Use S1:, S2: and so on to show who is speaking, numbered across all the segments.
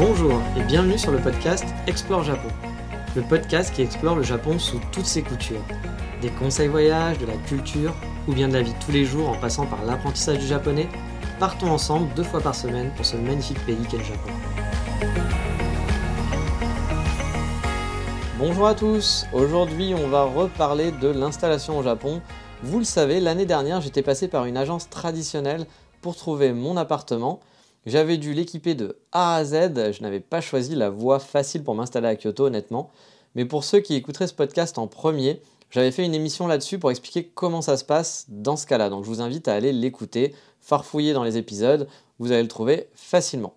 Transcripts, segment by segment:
S1: Bonjour et bienvenue sur le podcast Explore Japon. Le podcast qui explore le Japon sous toutes ses coutures. Des conseils voyages, de la culture ou bien de la vie de tous les jours en passant par l'apprentissage du japonais, partons ensemble 2 fois par semaine pour ce magnifique pays qu'est le Japon. Bonjour à tous, aujourd'hui on va reparler de l'installation au Japon. Vous le savez, l'année dernière j'étais passé par une agence traditionnelle pour trouver mon appartement. J'avais dû l'équiper de A à Z, je n'avais pas choisi la voie facile pour m'installer à Kyoto honnêtement. Mais pour ceux qui écouteraient ce podcast en premier, j'avais fait une émission là-dessus pour expliquer comment ça se passe dans ce cas-là. Donc je vous invite à aller l'écouter, farfouiller dans les épisodes, vous allez le trouver facilement.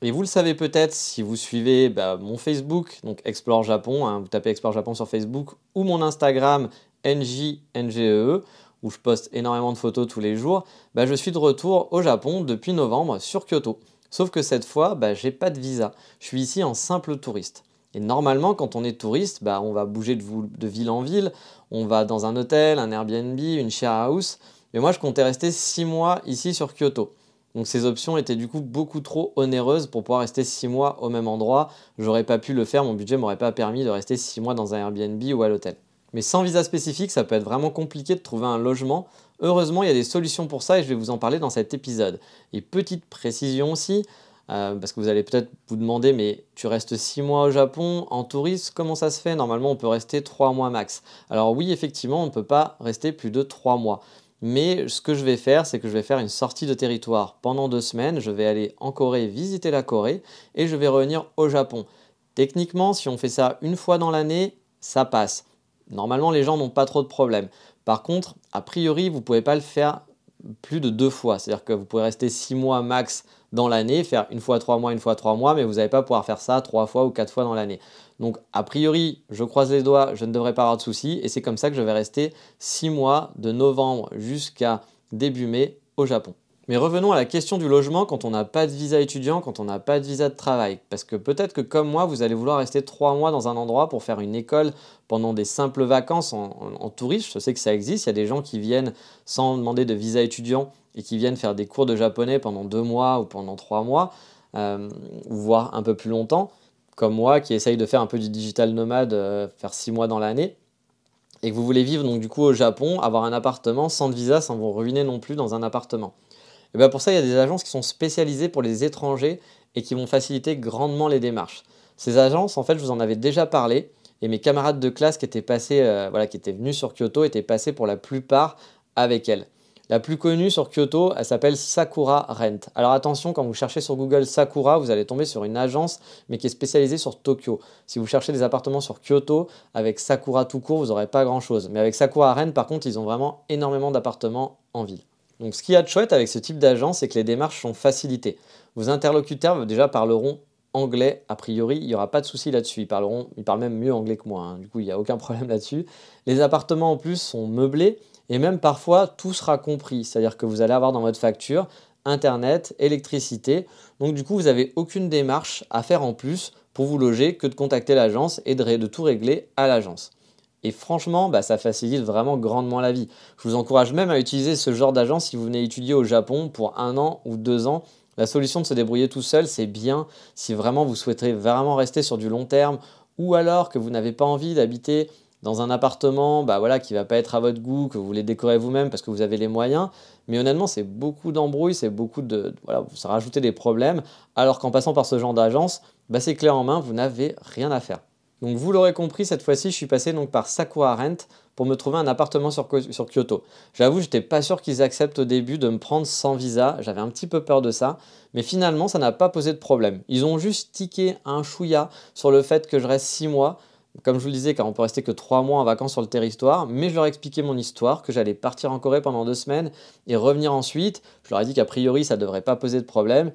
S1: Et vous le savez peut-être si vous suivez mon Facebook, donc Explore Japon, vous tapez Explore Japon sur Facebook, ou mon Instagram NJNGEE, où je poste énormément de photos tous les jours, je suis de retour au Japon depuis novembre sur Kyoto. Sauf que cette fois, j'ai pas de visa. Je suis ici en simple touriste. Et normalement, quand on est touriste, on va bouger de ville en ville, on va dans un hôtel, un Airbnb, une share house. Mais moi, je comptais rester 6 mois ici sur Kyoto. Donc ces options étaient du coup beaucoup trop onéreuses pour pouvoir rester 6 mois au même endroit. J'aurais pas pu le faire, mon budget m'aurait pas permis de rester 6 mois dans un Airbnb ou à l'hôtel. Mais sans visa spécifique, ça peut être vraiment compliqué de trouver un logement. Heureusement, il y a des solutions pour ça et je vais vous en parler dans cet épisode. Et petite précision aussi, parce que vous allez peut-être vous demander, mais tu restes 6 mois au Japon en touriste, comment ça se fait? Normalement, on peut rester 3 mois max. Alors oui, effectivement, on ne peut pas rester plus de 3 mois. Mais ce que je vais faire, c'est que je vais faire une sortie de territoire pendant 2 semaines. Je vais aller en Corée visiter la Corée et je vais revenir au Japon. Techniquement, si on fait ça une fois dans l'année, ça passe. Normalement, les gens n'ont pas trop de problèmes. Par contre, a priori, vous ne pouvez pas le faire plus de 2 fois. C'est-à-dire que vous pouvez rester 6 mois max dans l'année, faire une fois 3 mois, une fois 3 mois, mais vous n'allez pas pouvoir faire ça 3 fois ou 4 fois dans l'année. Donc, a priori, je croise les doigts, je ne devrais pas avoir de soucis. Et c'est comme ça que je vais rester 6 mois de novembre jusqu'à début mai au Japon. Mais revenons à la question du logement quand on n'a pas de visa étudiant, quand on n'a pas de visa de travail. Parce que peut-être que comme moi, vous allez vouloir rester 3 mois dans un endroit pour faire une école pendant des simples vacances en touriste. Je sais que ça existe, il y a des gens qui viennent sans demander de visa étudiant et qui viennent faire des cours de japonais pendant 2 mois ou pendant 3 mois, voire un peu plus longtemps. Comme moi qui essaye de faire un peu du digital nomade, faire 6 mois dans l'année. Et que vous voulez vivre donc du coup au Japon, avoir un appartement sans visa, sans vous ruiner non plus dans un appartement. Et pour ça, il y a des agences qui sont spécialisées pour les étrangers et qui vont faciliter grandement les démarches. Ces agences, en fait, je vous en avais déjà parlé et mes camarades de classe qui étaient qui étaient venus sur Kyoto étaient passés pour la plupart avec elles. La plus connue sur Kyoto, elle s'appelle Sakura Rent. Alors attention, quand vous cherchez sur Google Sakura, vous allez tomber sur une agence mais qui est spécialisée sur Tokyo. Si vous cherchez des appartements sur Kyoto, avec Sakura tout court, vous n'aurez pas grand-chose. Mais avec Sakura Rent, par contre, ils ont vraiment énormément d'appartements en ville. Donc ce qu'il y a de chouette avec ce type d'agence, c'est que les démarches sont facilitées. Vos interlocuteurs déjà parleront anglais, a priori, il n'y aura pas de souci là-dessus. Ils parlent même mieux anglais que moi, Du coup, il n'y a aucun problème là-dessus. Les appartements en plus sont meublés et même parfois tout sera compris. C'est-à-dire que vous allez avoir dans votre facture internet, électricité. Donc du coup, vous n'avez aucune démarche à faire en plus pour vous loger que de contacter l'agence et de tout régler à l'agence. Et franchement, ça facilite vraiment grandement la vie. Je vous encourage même à utiliser ce genre d'agence si vous venez étudier au Japon pour 1 an ou 2 ans. La solution de se débrouiller tout seul, c'est bien si vraiment vous souhaiterez vraiment rester sur du long terme ou alors que vous n'avez pas envie d'habiter dans un appartement qui ne va pas être à votre goût, que vous voulez décorer vous-même parce que vous avez les moyens. Mais honnêtement, c'est beaucoup d'embrouilles, c'est beaucoup ça rajoute des problèmes. Alors qu'en passant par ce genre d'agence, c'est clé en main, vous n'avez rien à faire. Donc vous l'aurez compris, cette fois-ci, je suis passé par Sakura Rent pour me trouver un appartement sur Kyoto. J'avoue, j'étais pas sûr qu'ils acceptent au début de me prendre sans visa, j'avais un petit peu peur de ça, mais finalement, ça n'a pas posé de problème. Ils ont juste tiqué un chouïa sur le fait que je reste 6 mois, comme je vous le disais, car on peut rester que 3 mois en vacances sur le territoire, mais je leur ai expliqué mon histoire, que j'allais partir en Corée pendant 2 semaines et revenir ensuite. Je leur ai dit qu'a priori, ça ne devrait pas poser de problème.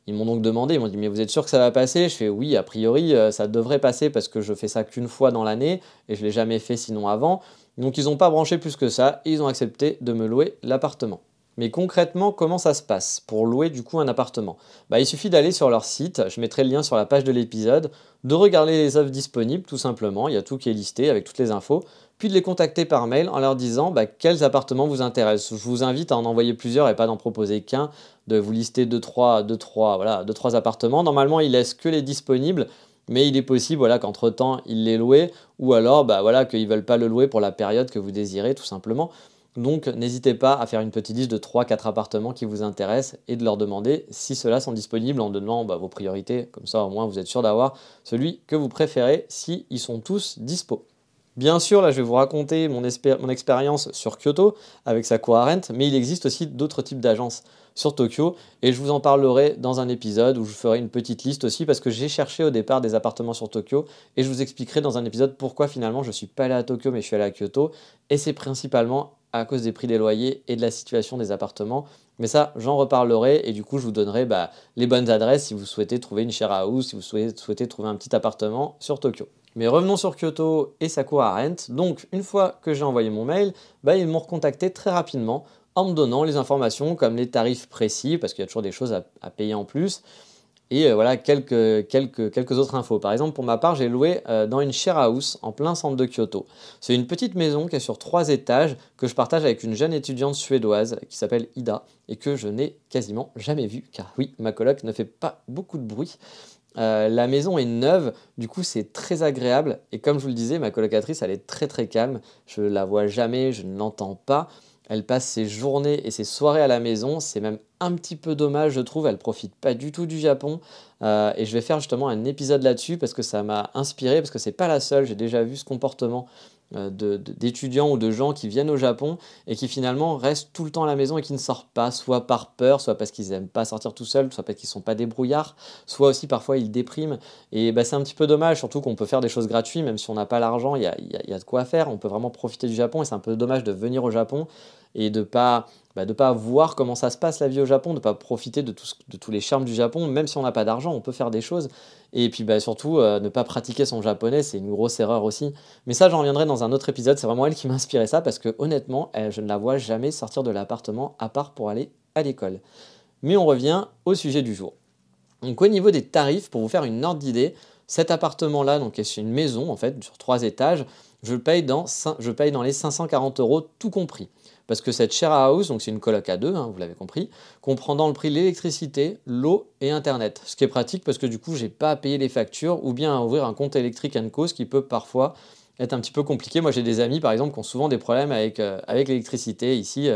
S1: Ils m'ont donc demandé, ils m'ont dit mais vous êtes sûr que ça va passer? Je fais oui, a priori ça devrait passer parce que je fais ça qu'une fois dans l'année et je ne l'ai jamais fait sinon avant. Donc ils n'ont pas branché plus que ça et ils ont accepté de me louer l'appartement. Mais concrètement, comment ça se passe pour louer du coup un appartement? Il suffit d'aller sur leur site, je mettrai le lien sur la page de l'épisode, de regarder les offres disponibles tout simplement, il y a tout qui est listé avec toutes les infos. puis de les contacter par mail en leur disant quels appartements vous intéressent. Je vous invite à en envoyer plusieurs et pas d'en proposer qu'un, de vous lister deux, trois appartements. Normalement, ils laissent que les disponibles, mais il est possible qu'entre-temps, ils les louent, ou alors qu'ils ne veulent pas le louer pour la période que vous désirez, tout simplement. Donc n'hésitez pas à faire une petite liste de 3-4 appartements qui vous intéressent et de leur demander si ceux-là sont disponibles en donnant vos priorités. Comme ça, au moins, vous êtes sûr d'avoir celui que vous préférez si ils sont tous dispo. Bien sûr, là, je vais vous raconter mon expérience sur Kyoto avec Sakura Rent, mais il existe aussi d'autres types d'agences sur Tokyo et je vous en parlerai dans un épisode où je ferai une petite liste aussi parce que j'ai cherché au départ des appartements sur Tokyo et je vous expliquerai dans un épisode pourquoi finalement je ne suis pas allé à Tokyo mais je suis allé à Kyoto et c'est principalement à cause des prix des loyers et de la situation des appartements. Mais ça, j'en reparlerai et du coup, je vous donnerai les bonnes adresses si vous souhaitez trouver une share house, si vous souhaitez trouver un petit appartement sur Tokyo. Mais revenons sur Kyoto et Sakura Rent. Donc, une fois que j'ai envoyé mon mail, ils m'ont recontacté très rapidement en me donnant les informations comme les tarifs précis, parce qu'il y a toujours des choses à payer en plus, et quelques autres infos. Par exemple, pour ma part, j'ai loué dans une share house en plein centre de Kyoto. C'est une petite maison qui est sur 3 étages que je partage avec une jeune étudiante suédoise qui s'appelle Ida et que je n'ai quasiment jamais vue, car oui, ma coloc ne fait pas beaucoup de bruit. La maison est neuve, du coup c'est très agréable et comme je vous le disais, ma colocatrice elle est très très calme, je la vois jamais, je ne l'entends pas. Elle passe ses journées et ses soirées à la maison, c'est même un petit peu dommage je trouve, elle profite pas du tout du Japon et je vais faire justement un épisode là-dessus parce que ça m'a inspiré, parce que c'est pas la seule, j'ai déjà vu ce comportement d'étudiants ou de gens qui viennent au Japon et qui finalement restent tout le temps à la maison et qui ne sortent pas, soit par peur, soit parce qu'ils n'aiment pas sortir tout seuls, soit parce qu'ils ne sont pas débrouillards, soit aussi parfois ils dépriment. Et c'est un petit peu dommage, surtout qu'on peut faire des choses gratuites, même si on n'a pas l'argent, il y a de quoi faire, on peut vraiment profiter du Japon et c'est un peu dommage de venir au Japon et de pas voir comment ça se passe la vie au Japon, de ne pas profiter de tous les charmes du Japon, même si on n'a pas d'argent, on peut faire des choses. Et puis surtout, ne pas pratiquer son japonais, c'est une grosse erreur aussi. Mais ça, j'en reviendrai dans un autre épisode, c'est vraiment elle qui m'a inspiré ça, parce que honnêtement, je ne la vois jamais sortir de l'appartement, à part pour aller à l'école. Mais on revient au sujet du jour. Donc au niveau des tarifs, pour vous faire une ordre d'idée, cet appartement-là, donc c'est une maison en fait, sur 3 étages, je paye dans les 540 € tout compris. Parce que cette share house, donc c'est une coloc à 2, vous l'avez compris, comprend dans le prix l'électricité, l'eau et Internet. Ce qui est pratique parce que du coup, je n'ai pas à payer les factures ou bien à ouvrir un compte électrique &co, ce qui peut parfois être un petit peu compliqué. Moi, j'ai des amis, par exemple, qui ont souvent des problèmes avec l'électricité. Ici,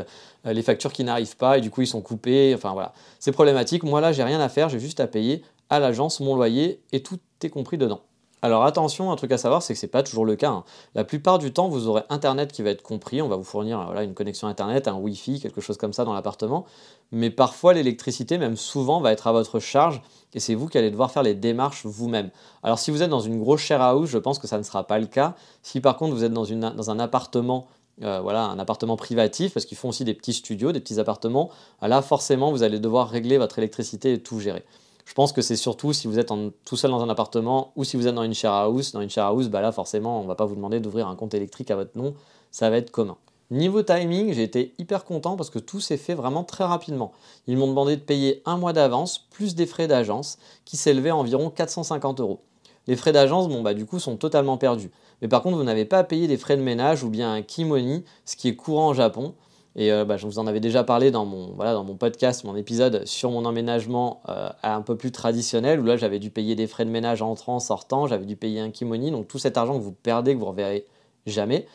S1: les factures qui n'arrivent pas et du coup, ils sont coupés. Enfin, voilà. C'est problématique. Moi, là, j'ai rien à faire. J'ai juste à payer à l'agence mon loyer et tout est compris dedans. Alors attention, un truc à savoir, c'est que ce n'est pas toujours le cas. La plupart du temps, vous aurez Internet qui va être compris. On va vous fournir une connexion Internet, un Wi-Fi, quelque chose comme ça dans l'appartement. Mais parfois, l'électricité, même souvent, va être à votre charge et c'est vous qui allez devoir faire les démarches vous-même. Alors si vous êtes dans une grosse share house, je pense que ça ne sera pas le cas. Si par contre, vous êtes dans un appartement, un appartement privatif, parce qu'ils font aussi des petits studios, des petits appartements, là, forcément, vous allez devoir régler votre électricité et tout gérer. Je pense que c'est surtout si vous êtes tout seul dans un appartement ou si vous êtes dans une share house. Dans une share house, là forcément, on ne va pas vous demander d'ouvrir un compte électrique à votre nom, ça va être commun. Niveau timing, j'ai été hyper content parce que tout s'est fait vraiment très rapidement. Ils m'ont demandé de payer 1 mois d'avance, plus des frais d'agence, qui s'élevaient à environ 450 €. Les frais d'agence, du coup, sont totalement perdus. Mais par contre, vous n'avez pas à payer des frais de ménage ou bien un kimoni, ce qui est courant au Japon. Et je vous en avais déjà parlé dans mon podcast, mon épisode sur mon emménagement un peu plus traditionnel, où là j'avais dû payer des frais de ménage entrant, sortant, j'avais dû payer un kimoni, donc tout cet argent que vous perdez, que vous ne reverrez jamais.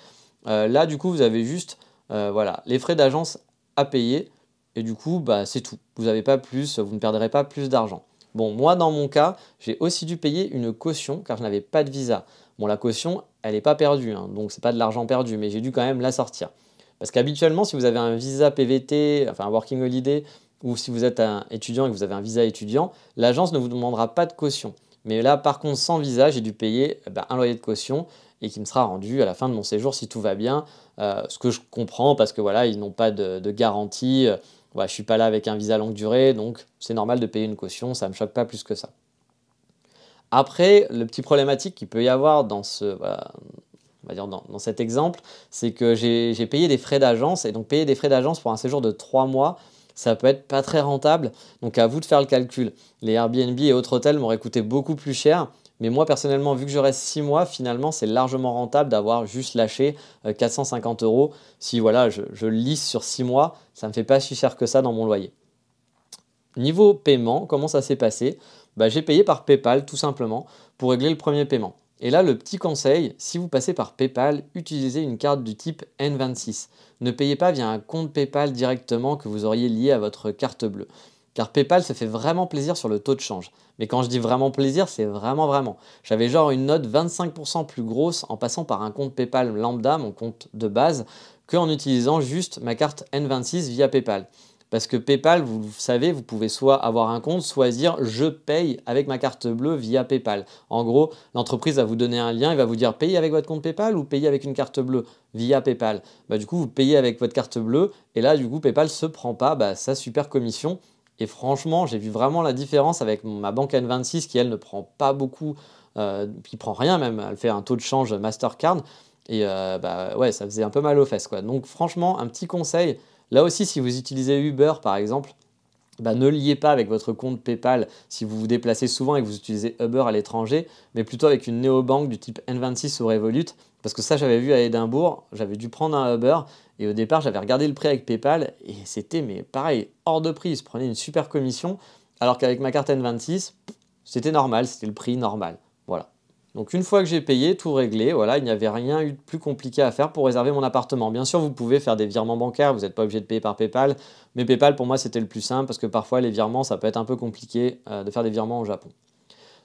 S1: Là du coup vous avez juste les frais d'agence à payer, et du coup c'est tout. Vous n'avez pas plus, vous ne perdrez pas plus d'argent. Bon, moi dans mon cas, j'ai aussi dû payer une caution car je n'avais pas de visa. Bon, la caution, elle n'est pas perdue, donc c'est pas de l'argent perdu, mais j'ai dû quand même la sortir. Parce qu'habituellement, si vous avez un visa PVT, enfin un working holiday, ou si vous êtes un étudiant et que vous avez un visa étudiant, l'agence ne vous demandera pas de caution. Mais là, par contre, sans visa, j'ai dû payer un loyer de caution et qui me sera rendu à la fin de mon séjour si tout va bien. Ce que je comprends parce que ils n'ont pas de garantie. Je ne suis pas là avec un visa longue durée, donc c'est normal de payer une caution, ça ne me choque pas plus que ça. Après, le petit problématique qu'il peut y avoir dans dans cet exemple, c'est que j'ai payé des frais d'agence, et donc payer des frais d'agence pour un séjour de 3 mois, ça peut être pas très rentable, donc à vous de faire le calcul. Les Airbnb et autres hôtels m'auraient coûté beaucoup plus cher, Mais moi, personnellement, vu que je reste 6 mois, finalement, c'est largement rentable d'avoir juste lâché 450 euros. Si voilà, je lisse sur 6 mois, ça ne me fait pas si cher que ça dans mon loyer. Niveau paiement, comment ça s'est passé? J'ai payé par PayPal tout simplement pour régler le premier paiement. Et là, le petit conseil, si vous passez par PayPal, utilisez une carte du type N26. Ne payez pas via un compte PayPal directement que vous auriez lié à votre carte bleue. Car PayPal se fait vraiment plaisir sur le taux de change. Mais quand je dis vraiment plaisir, c'est vraiment vraiment. J'avais genre une note 25% plus grosse en passant par un compte PayPal lambda, mon compte de base, qu'en utilisant juste ma carte N26 via PayPal. Parce que PayPal, vous savez, vous pouvez soit avoir un compte, soit dire je paye avec ma carte bleue via PayPal. En gros, l'entreprise va vous donner un lien, il va vous dire payez avec votre compte PayPal ou payez avec une carte bleue via PayPal. Du coup, vous payez avec votre carte bleue et là, du coup, PayPal ne se prend pas sa super commission. Et franchement, j'ai vu vraiment la différence avec ma banque N26 qui, elle, ne prend pas beaucoup, qui prend rien même. Elle fait un taux de change Mastercard. Et ouais, ça faisait un peu mal aux fesses, quoi. Donc franchement, un petit conseil. Là aussi, si vous utilisez Uber, par exemple, ne liez pas avec votre compte PayPal si vous vous déplacez souvent et que vous utilisez Uber à l'étranger, mais plutôt avec une néobanque du type N26 ou Revolut. Parce que ça, j'avais vu à Édimbourg, j'avais dû prendre un Uber et au départ, j'avais regardé le prix avec PayPal et c'était, mais pareil, hors de prix. Ils se prenaient une super commission, alors qu'avec ma carte N26, c'était normal, c'était le prix normal. Voilà. Donc une fois que j'ai payé, tout réglé, voilà, il n'y avait rien eu de plus compliqué à faire pour réserver mon appartement. Bien sûr, vous pouvez faire des virements bancaires, vous n'êtes pas obligé de payer par PayPal, mais PayPal pour moi c'était le plus simple parce que parfois les virements ça peut être un peu compliqué de faire des virements au Japon.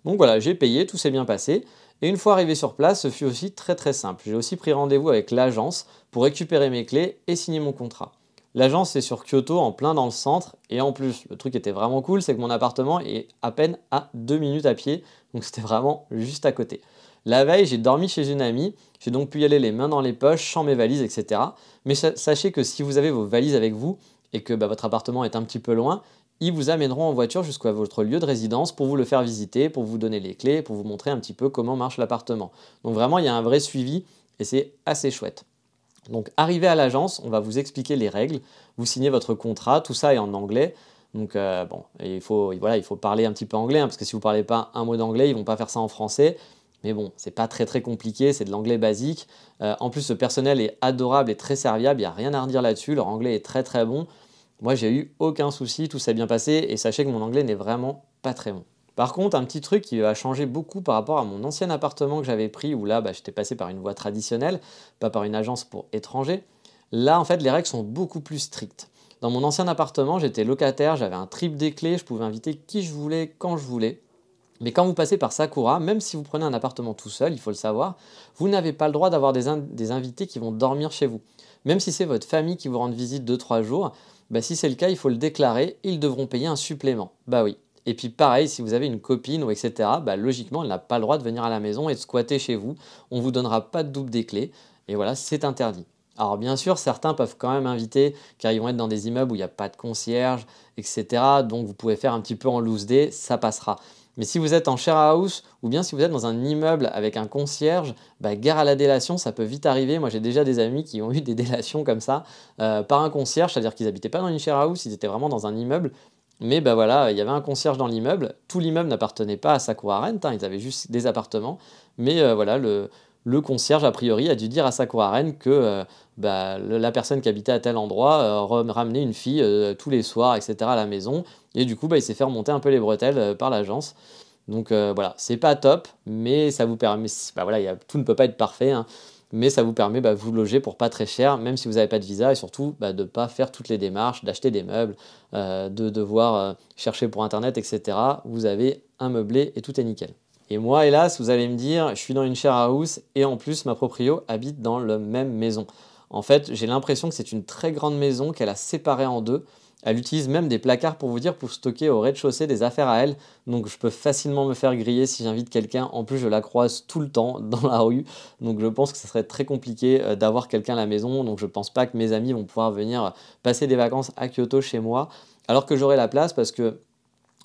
S1: Donc voilà, j'ai payé, tout s'est bien passé. Et une fois arrivé sur place, ce fut aussi très très simple. J'ai aussi pris rendez-vous avec l'agence pour récupérer mes clés et signer mon contrat. L'agence est sur Kyoto, en plein dans le centre, et en plus, le truc qui était vraiment cool, c'est que mon appartement est à peine à 2 minutes à pied, donc c'était vraiment juste à côté. La veille, j'ai dormi chez une amie, j'ai donc pu y aller les mains dans les poches, sans mes valises, etc. Mais sachez que si vous avez vos valises avec vous, et que votre appartement est un petit peu loin, ils vous amèneront en voiture jusqu'à votre lieu de résidence pour vous le faire visiter, pour vous donner les clés, pour vous montrer un petit peu comment marche l'appartement. Donc vraiment, il y a un vrai suivi, et c'est assez chouette. Donc arrivé à l'agence, on va vous expliquer les règles, vous signez votre contrat, tout ça est en anglais. Donc il faut parler un petit peu anglais, parce que si vous ne parlez pas un mot d'anglais, ils ne vont pas faire ça en français. Mais bon, c'est pas très très compliqué, c'est de l'anglais basique. En plus, le personnel est adorable et très serviable, il n'y a rien à redire là-dessus, leur anglais est très très bon. Moi, j'ai eu aucun souci, tout s'est bien passé, et sachez que mon anglais n'est vraiment pas très bon. Par contre, un petit truc qui a changé beaucoup par rapport à mon ancien appartement que j'avais pris, où là, j'étais passé par une voie traditionnelle, pas par une agence pour étrangers. Là, en fait, les règles sont beaucoup plus strictes. Dans mon ancien appartement, j'étais locataire, j'avais un trip des clés, je pouvais inviter qui je voulais, quand je voulais. Mais quand vous passez par Sakura, même si vous prenez un appartement tout seul, il faut le savoir, vous n'avez pas le droit d'avoir des invités qui vont dormir chez vous. Même si c'est votre famille qui vous rend visite 2-3 jours, si c'est le cas, il faut le déclarer, ils devront payer un supplément. Oui. Et puis pareil, si vous avez une copine ou etc., logiquement, elle n'a pas le droit de venir à la maison et de squatter chez vous. On ne vous donnera pas de double des clés. Et voilà, c'est interdit. Alors bien sûr, certains peuvent quand même inviter, car ils vont être dans des immeubles où il n'y a pas de concierge, etc. Donc vous pouvez faire un petit peu en loose day, ça passera. Mais si vous êtes en share house ou bien si vous êtes dans un immeuble avec un concierge, gare à la délation, ça peut vite arriver. Moi, j'ai déjà des amis qui ont eu des délations comme ça par un concierge, c'est-à-dire qu'ils n'habitaient pas dans une share house, ils étaient vraiment dans un immeuble. Mais voilà, il y avait un concierge dans l'immeuble. Tout l'immeuble n'appartenait pas à Sakura Rent, ils avaient juste des appartements. Mais voilà, le concierge, a priori, a dû dire à Sakura Rent que la personne qui habitait à tel endroit ramenait une fille tous les soirs, etc. à la maison. Et du coup, il s'est fait remonter un peu les bretelles par l'agence. Donc voilà, c'est pas top, mais ça vous permet, tout ne peut pas être parfait, hein, mais ça vous permet de vous loger pour pas très cher, même si vous n'avez pas de visa, et surtout de ne pas faire toutes les démarches, d'acheter des meubles, de devoir chercher pour internet, etc. Vous avez un meublé et tout est nickel. Et moi, hélas, vous allez me dire, je suis dans une share house et en plus, ma proprio habite dans la même maison. En fait, j'ai l'impression que c'est une très grande maison qu'elle a séparée en deux. Elle utilise même des placards pour stocker au rez-de-chaussée des affaires à elle. Donc je peux facilement me faire griller si j'invite quelqu'un. En plus, je la croise tout le temps dans la rue. Donc je pense que ce serait très compliqué d'avoir quelqu'un à la maison. Donc je ne pense pas que mes amis vont pouvoir venir passer des vacances à Kyoto chez moi. Alors que j'aurai la place parce que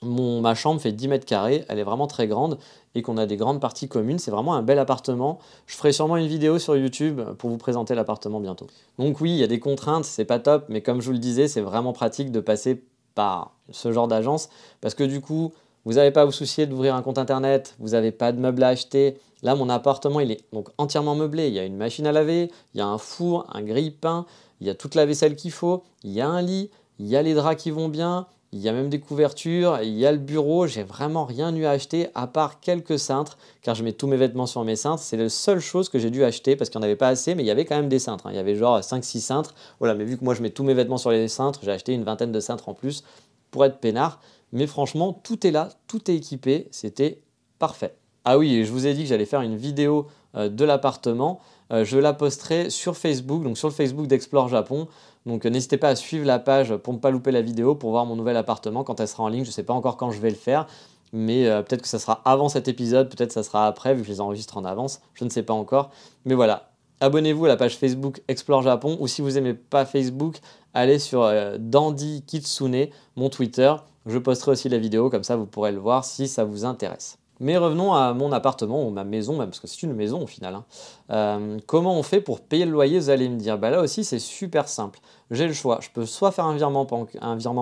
S1: ma chambre fait 10 mètres carrés, elle est vraiment très grande et qu'on a des grandes parties communes. C'est vraiment un bel appartement. Je ferai sûrement une vidéo sur YouTube pour vous présenter l'appartement bientôt. Donc oui, il y a des contraintes, c'est pas top, mais comme je vous le disais, c'est vraiment pratique de passer par ce genre d'agence parce que du coup, vous n'avez pas à vous soucier d'ouvrir un compte internet, vous n'avez pas de meubles à acheter. Là, mon appartement, il est donc entièrement meublé. Il y a une machine à laver, il y a un four, un grille-pain, il y a toute la vaisselle qu'il faut, il y a un lit, il y a les draps qui vont bien, il y a même des couvertures, il y a le bureau. J'ai vraiment rien eu à acheter à part quelques cintres, car je mets tous mes vêtements sur mes cintres. C'est la seule chose que j'ai dû acheter parce qu'il n'y en avait pas assez, mais il y avait quand même des cintres. Il y avait genre 5-6 cintres. Voilà, mais vu que moi je mets tous mes vêtements sur les cintres, j'ai acheté une vingtaine de cintres en plus pour être peinard. Mais franchement, tout est là, tout est équipé, c'était parfait. Ah oui, et je vous ai dit que j'allais faire une vidéo de l'appartement. Je la posterai sur Facebook, donc sur le Facebook d'Explore Japon. Donc n'hésitez pas à suivre la page pour ne pas louper la vidéo, pour voir mon nouvel appartement quand elle sera en ligne. Je ne sais pas encore quand je vais le faire, mais peut-être que ça sera avant cet épisode, peut-être que ça sera après, vu que je les enregistre en avance. Je ne sais pas encore. Mais voilà, abonnez-vous à la page Facebook Explore Japon, ou si vous n'aimez pas Facebook, allez sur Dandy Kitsune, mon Twitter. Je posterai aussi la vidéo, comme ça vous pourrez le voir si ça vous intéresse. Mais revenons à mon appartement, ou ma maison même, parce que c'est une maison au final. Comment on fait pour payer le loyer, vous allez me dire. Bah là aussi, c'est super simple. J'ai le choix. Je peux soit faire un virement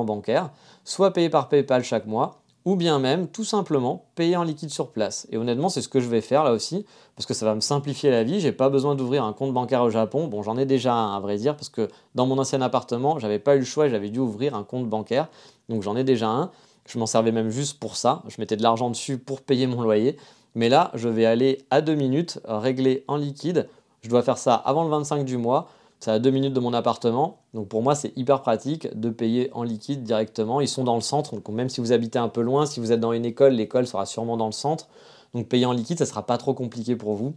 S1: bancaire, soit payer par PayPal chaque mois, ou bien même, tout simplement, payer en liquide sur place. Et honnêtement, c'est ce que je vais faire là aussi, parce que ça va me simplifier la vie. J'ai pas besoin d'ouvrir un compte bancaire au Japon. Bon, j'en ai déjà un, à vrai dire, parce que dans mon ancien appartement, j'avais pas eu le choix, j'avais dû ouvrir un compte bancaire. Donc j'en ai déjà un. Je m'en servais même juste pour ça. Je mettais de l'argent dessus pour payer mon loyer. Mais là, je vais aller à 2 minutes, régler en liquide. Je dois faire ça avant le 25 du mois. C'est à 2 minutes de mon appartement. Donc pour moi, c'est hyper pratique de payer en liquide directement. Ils sont dans le centre. Donc même si vous habitez un peu loin, si vous êtes dans une école, l'école sera sûrement dans le centre. Donc payer en liquide, ça ne sera pas trop compliqué pour vous.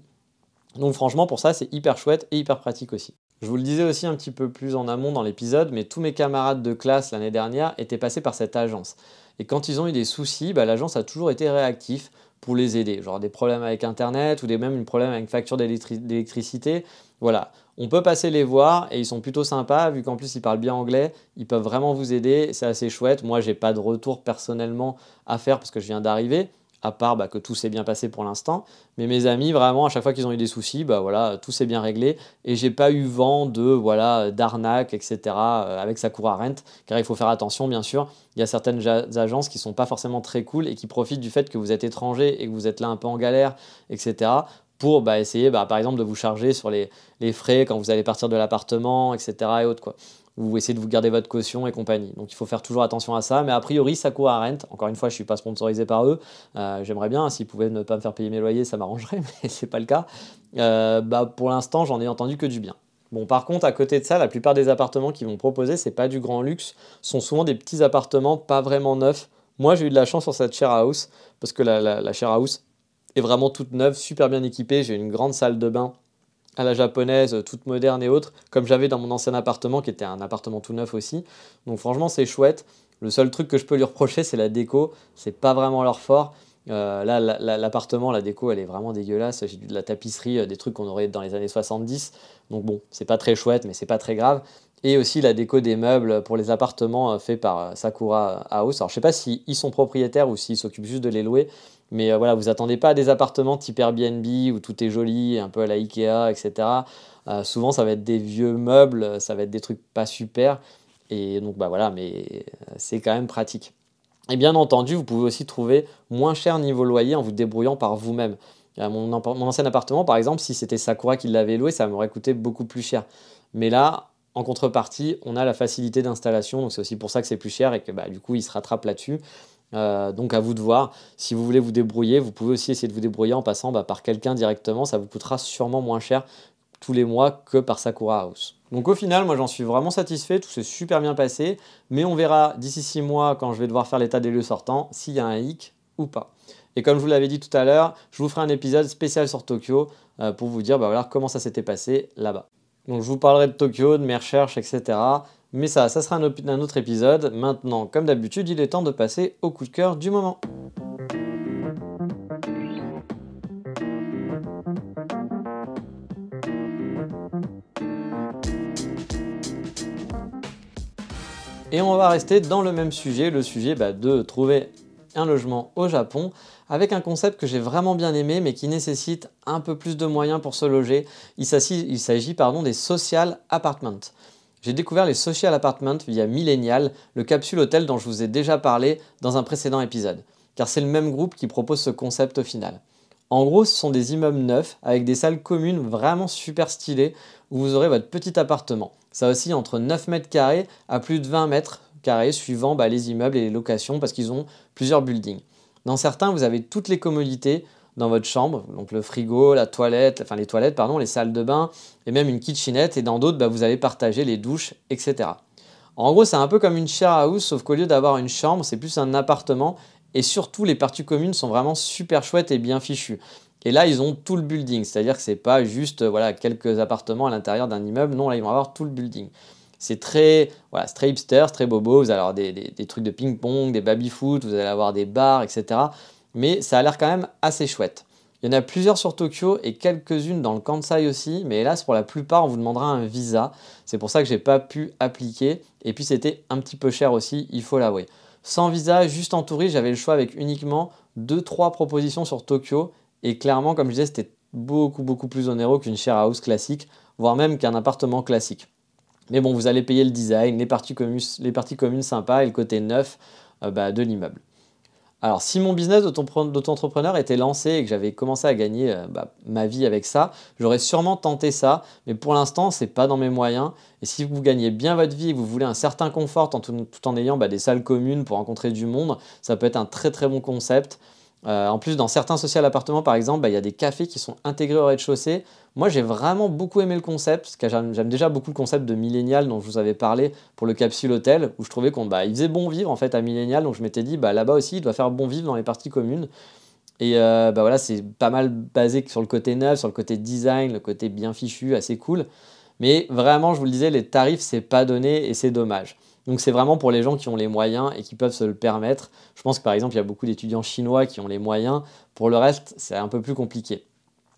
S1: Donc franchement, pour ça, c'est hyper chouette et hyper pratique aussi. Je vous le disais aussi un petit peu plus en amont dans l'épisode, mais tous mes camarades de classe l'année dernière étaient passés par cette agence. Et quand ils ont eu des soucis, l'agence a toujours été réactif pour les aider. Genre des problèmes avec Internet ou même un problème avec une facture d'électricité. Voilà, on peut passer les voir et ils sont plutôt sympas, vu qu'en plus ils parlent bien anglais, ils peuvent vraiment vous aider, c'est assez chouette. Moi, j'ai pas de retour personnellement à faire parce que je viens d'arriver, à part que tout s'est bien passé pour l'instant. Mais mes amis, vraiment, à chaque fois qu'ils ont eu des soucis, voilà, tout s'est bien réglé. Et j'ai pas eu vent d'arnaque, etc. Avec Sakura Rent, car il faut faire attention, bien sûr. Il y a certaines agences qui sont pas forcément très cool et qui profitent du fait que vous êtes étranger et que vous êtes là un peu en galère, etc. pour essayer, par exemple, de vous charger sur les frais quand vous allez partir de l'appartement, etc. et autres, quoi. Vous essayez de vous garder votre caution et compagnie. Donc il faut faire toujours attention à ça. Mais a priori, Sakura Rent, encore une fois, je ne suis pas sponsorisé par eux. J'aimerais bien, s'ils pouvaient ne pas me faire payer mes loyers, ça m'arrangerait, mais c'est pas le cas. Pour l'instant, j'en ai entendu que du bien. Bon, par contre, à côté de ça, la plupart des appartements qu'ils vont proposer, c'est pas du grand luxe, sont souvent des petits appartements pas vraiment neufs. Moi, j'ai eu de la chance sur cette share house, parce que la share house est vraiment toute neuve, super bien équipée. J'ai une grande salle de bain à la japonaise, toute moderne et autres, comme j'avais dans mon ancien appartement, qui était un appartement tout neuf aussi. Donc franchement, c'est chouette. Le seul truc que je peux lui reprocher, c'est la déco. C'est pas vraiment leur fort. Là, l'appartement, la déco, elle est vraiment dégueulasse. J'ai de la tapisserie, des trucs qu'on aurait dans les années 70. Donc bon, c'est pas très chouette, mais c'est pas très grave. Et aussi la déco des meubles pour les appartements faits par Sakura House. Alors je sais pas s'ils sont propriétaires ou s'ils s'occupent juste de les louer. Mais voilà, vous attendez pas à des appartements type Airbnb où tout est joli, un peu à la Ikea, etc. Souvent, ça va être des vieux meubles, ça va être des trucs pas super. Et donc, voilà, mais c'est quand même pratique. Et bien entendu, vous pouvez aussi trouver moins cher niveau loyer en vous débrouillant par vous-même. Mon ancien appartement, par exemple, si c'était Sakura qui l'avait loué, ça m'aurait coûté beaucoup plus cher. Mais là, en contrepartie, on a la facilité d'installation, donc c'est aussi pour ça que c'est plus cher et que du coup, il se rattrape là-dessus. Donc à vous de voir, si vous voulez vous débrouiller, vous pouvez aussi essayer de vous débrouiller en passant par quelqu'un directement, ça vous coûtera sûrement moins cher tous les mois que par Sakura House. Donc au final, moi j'en suis vraiment satisfait, tout s'est super bien passé, mais on verra d'ici 6 mois quand je vais devoir faire l'état des lieux sortants, s'il y a un hic ou pas. Et comme je vous l'avais dit tout à l'heure, je vous ferai un épisode spécial sur Tokyo pour vous dire voilà, comment ça s'était passé là-bas. Donc je vous parlerai de Tokyo, de mes recherches, etc. Mais ça sera un autre épisode. Maintenant, comme d'habitude, il est temps de passer au coup de cœur du moment. Et on va rester dans le même sujet, le sujet de trouver un logement au Japon, avec un concept que j'ai vraiment bien aimé, mais qui nécessite un peu plus de moyens pour se loger. Il s'agit des social apartments. J'ai découvert les social apartments via Millennial, le capsule hôtel dont je vous ai déjà parlé dans un précédent épisode. car c'est le même groupe qui propose ce concept au final. En gros, ce sont des immeubles neufs avec des salles communes vraiment super stylées où vous aurez votre petit appartement. Ça oscille entre 9 mètres carrés à plus de 20 mètres carrés suivant les immeubles et les locations parce qu'ils ont plusieurs buildings. Dans certains, vous avez toutes les commodités dans votre chambre, donc le frigo, la toilette, enfin les toilettes, pardon, les salles de bain et même une kitchenette. Et dans d'autres, vous allez partager les douches, etc. En gros, c'est un peu comme une share house, sauf qu'au lieu d'avoir une chambre, c'est plus un appartement. Et surtout, les parties communes sont vraiment super chouettes et bien fichues. Et là, ils ont tout le building, c'est-à-dire que c'est pas juste quelques appartements à l'intérieur d'un immeuble. Non, là, ils vont avoir tout le building. C'est très hipster, c'est très bobo. Vous allez avoir des trucs de ping-pong, des baby-foot, vous allez avoir des bars, etc. Mais ça a l'air quand même assez chouette. Il y en a plusieurs sur Tokyo et quelques-unes dans le Kansai aussi, mais hélas, pour la plupart, on vous demandera un visa. C'est pour ça que je n'ai pas pu appliquer. Et puis, c'était un petit peu cher aussi, il faut l'avouer. Sans visa, juste en touriste, j'avais le choix avec uniquement 2-3 propositions sur Tokyo. Et clairement, comme je disais, c'était beaucoup plus onéreux qu'une share house classique, voire même qu'un appartement classique. Mais bon, vous allez payer le design, les parties communes sympas et le côté neuf de l'immeuble. Alors, si mon business d'auto-entrepreneur était lancé et que j'avais commencé à gagner ma vie avec ça, j'aurais sûrement tenté ça, mais pour l'instant, c'est pas dans mes moyens. Et si vous gagnez bien votre vie et que vous voulez un certain confort tout en ayant des salles communes pour rencontrer du monde, ça peut être un très bon concept. En plus, dans certains social appartements, par exemple, il y a des cafés qui sont intégrés au rez-de-chaussée. Moi, j'ai vraiment beaucoup aimé le concept, parce que j'aime déjà beaucoup le concept de Millennial dont je vous avais parlé pour le capsule hôtel, où je trouvais qu'il faisait bon vivre en fait à Millennial, donc je m'étais dit là-bas aussi, il doit faire bon vivre dans les parties communes. Et c'est pas mal basé sur le côté neuf, sur le côté design, le côté bien fichu, assez cool. Mais vraiment, je vous le disais, les tarifs, c'est pas donné et c'est dommage. Donc c'est vraiment pour les gens qui ont les moyens et qui peuvent se le permettre. Je pense que par exemple, il y a beaucoup d'étudiants chinois qui ont les moyens. Pour le reste, c'est un peu plus compliqué.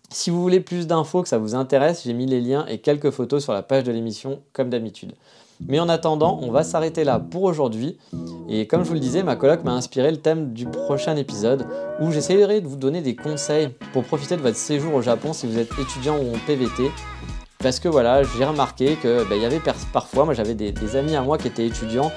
S1: Si vous voulez plus d'infos, que ça vous intéresse, j'ai mis les liens et quelques photos sur la page de l'émission, comme d'habitude. Mais en attendant, on va s'arrêter là pour aujourd'hui. Et comme je vous le disais, ma coloc m'a inspiré le thème du prochain épisode, où j'essaierai de vous donner des conseils pour profiter de votre séjour au Japon si vous êtes étudiant ou en PVT. Parce que j'ai remarqué que y avait parfois, moi j'avais des amis à moi qui étaient étudiants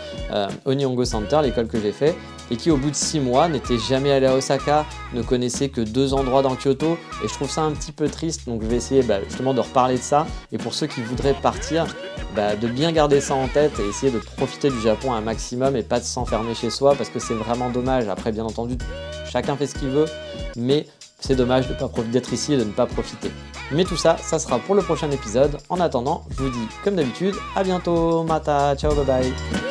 S1: au Nihongo Center, l'école que j'ai fait, et qui au bout de 6 mois n'étaient jamais allés à Osaka, ne connaissaient que 2 endroits dans Kyoto, et je trouve ça un petit peu triste, donc je vais essayer justement de reparler de ça, et pour ceux qui voudraient partir, de bien garder ça en tête et essayer de profiter du Japon un maximum et pas de s'enfermer chez soi, parce que c'est vraiment dommage. Après, bien entendu, chacun fait ce qu'il veut, mais c'est dommage d'être ici et de ne pas profiter. Mais tout ça, ça sera pour le prochain épisode. En attendant, je vous dis comme d'habitude, à bientôt, mata, ciao, bye bye.